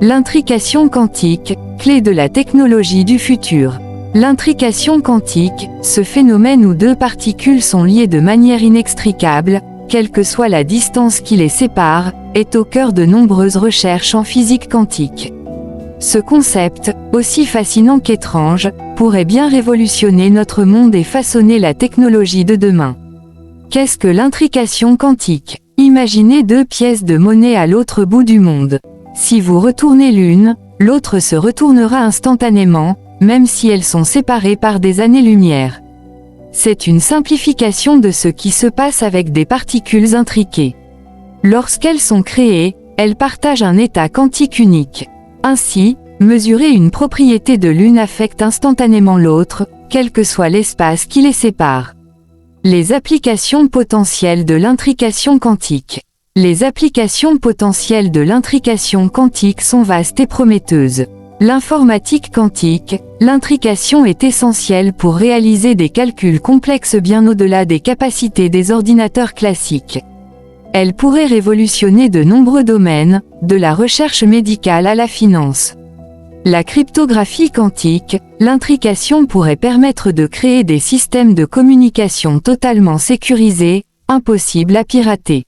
L'intrication quantique, clé de la technologie du futur. L'intrication quantique, ce phénomène où deux particules sont liées de manière inextricable, quelle que soit la distance qui les sépare, est au cœur de nombreuses recherches en physique quantique. Ce concept, aussi fascinant qu'étrange, pourrait bien révolutionner notre monde et façonner la technologie de demain. Qu'est-ce que l'intrication quantique? Imaginez deux pièces de monnaie à l'autre bout du monde. Si vous retournez l'une, l'autre se retournera instantanément, même si elles sont séparées par des années-lumière. C'est une simplification de ce qui se passe avec des particules intriquées. Lorsqu'elles sont créées, elles partagent un état quantique unique. Ainsi, mesurer une propriété de l'une affecte instantanément l'autre, quel que soit l'espace qui les sépare. Les applications potentielles de l'intrication quantique. Les applications potentielles de l'intrication quantique sont vastes et prometteuses. L'informatique quantique, l'intrication est essentielle pour réaliser des calculs complexes bien au-delà des capacités des ordinateurs classiques. Elle pourrait révolutionner de nombreux domaines, de la recherche médicale à la finance. La cryptographie quantique, l'intrication pourrait permettre de créer des systèmes de communication totalement sécurisés, impossibles à pirater.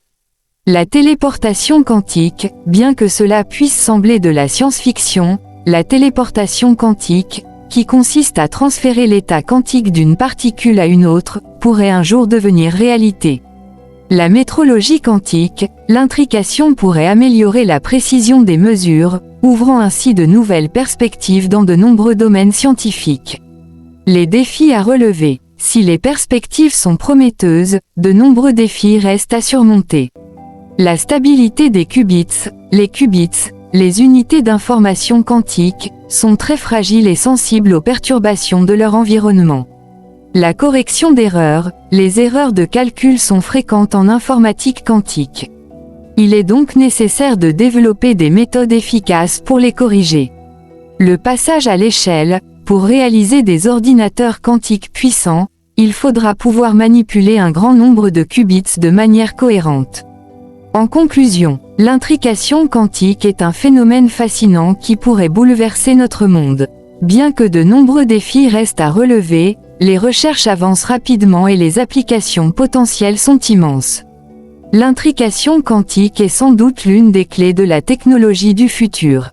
La téléportation quantique, bien que cela puisse sembler de la science-fiction, la téléportation quantique, qui consiste à transférer l'état quantique d'une particule à une autre, pourrait un jour devenir réalité. La métrologie quantique, l'intrication pourrait améliorer la précision des mesures, ouvrant ainsi de nouvelles perspectives dans de nombreux domaines scientifiques. Les défis à relever. Si les perspectives sont prometteuses, de nombreux défis restent à surmonter. La stabilité des qubits, les unités d'information quantique, sont très fragiles et sensibles aux perturbations de leur environnement. La correction d'erreurs, les erreurs de calcul sont fréquentes en informatique quantique. Il est donc nécessaire de développer des méthodes efficaces pour les corriger. Le passage à l'échelle, pour réaliser des ordinateurs quantiques puissants, il faudra pouvoir manipuler un grand nombre de qubits de manière cohérente. En conclusion, l'intrication quantique est un phénomène fascinant qui pourrait bouleverser notre monde. Bien que de nombreux défis restent à relever, les recherches avancent rapidement et les applications potentielles sont immenses. L'intrication quantique est sans doute l'une des clés de la technologie du futur.